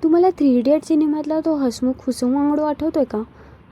तुम्हाला 3 इडियट सिनेमातला तो हसमुख हुसमुंगडू आठवतोय का?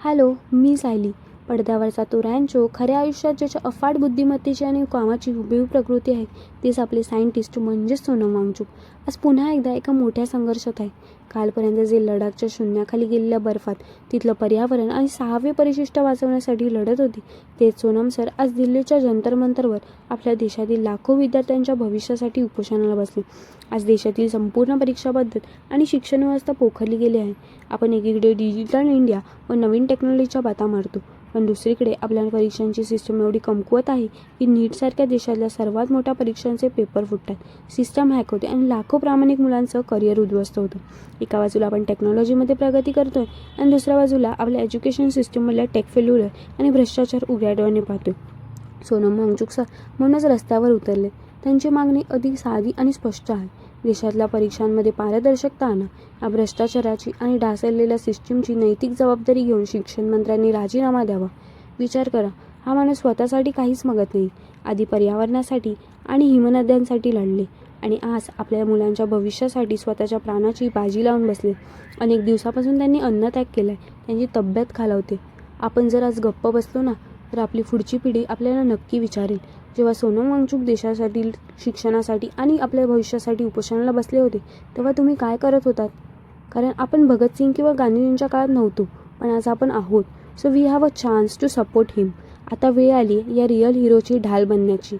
हॅलो, मी सायली. पडद्यावरचा तो रॅन्चो खऱ्या आयुष्यात ज्याच्या अफाट बुद्धिमत्तेची आणि कामाची हुबेहूब प्रकृती आहे, तेच आपले सायंटिस्ट म्हणजेच सोनम वांगचुक आज पुन्हा एकदा एका मोठ्या संघर्षात आहे. कालपर्यंत जे लडाखच्या शून्याखाली गेलेल्या बर्फात तिथलं पर्यावरण आणि 6वे परिशिष्ट वाचवण्यासाठी लढत होते, तेच सोनम सर आज दिल्लीच्या जंतर मंतरवर आपल्या देशातील लाखो विद्यार्थ्यांच्या भविष्यासाठी उपोषणाला बसले. आज देशातील संपूर्ण परीक्षा पद्धत आणि शिक्षण व्यवस्था पोखरली गेली आहे. आपण एकीकडे डिजिटल इंडिया व नवीन टेक्नॉलॉजीच्या बाता मारतो, पण दुसरीकडे आपल्या परीक्षांची सिस्टम एवढी कमकुवत आहे की नीटसारख्या देशातल्या सर्वात मोठ्या परीक्षांचे पेपर फुटतात, सिस्टम हॅक होते आणि लाखो प्रामाणिक मुलांचं करिअर उद्ध्वस्त होतं. एका बाजूला आपण टेक्नॉलॉजीमध्ये प्रगती करतोय आणि दुसऱ्या बाजूला आपल्या एज्युकेशन सिस्टममधल्या टेक फेल्युअर आणि भ्रष्टाचार उघड्या डोळ्याने पाहतोय. सोनम वांगचुक सर म्हणूनच रस्त्यावर उतरले. त्यांची मागणी अधिक साधी आणि स्पष्ट आहे. देशातल्या परीक्षांमध्ये पारदर्शकता आणा. या भ्रष्टाचाराची आणि ढासळलेल्या सिस्टीमची नैतिक जबाबदारी घेऊन शिक्षण मंत्र्यांनी राजीनामा द्यावा. विचार करा, हा माणूस स्वतःसाठी काहीच मागत नाही. आधी पर्यावरणासाठी आणि हिमनद्यांसाठी लढले आणि आज आपल्या मुलांच्या भविष्यासाठी स्वतःच्या प्राणाची बाजी लावून बसले. अनेक दिवसापासून त्यांनी अन्नत्याग केलाय, त्यांची तब्येत खालावते. आपण जर आज गप्प बसलो ना, तर आपली पुढची पिढी आपल्याला नक्की विचारेल, जेव्हा सोनम वांगचुक देशासाठी, शिक्षणासाठी आणि आपल्या भविष्यासाठी उपोषणाला बसले होते, तेव्हा तुम्ही काय करत होतात? कारण आपण भगतसिंग किंवा गांधीजींच्या काळात नव्हतो, पण आज आपण आहोत. So we have a chance to support him. आता वेळ आली या रिअल हिरोची ढाल बनण्याची.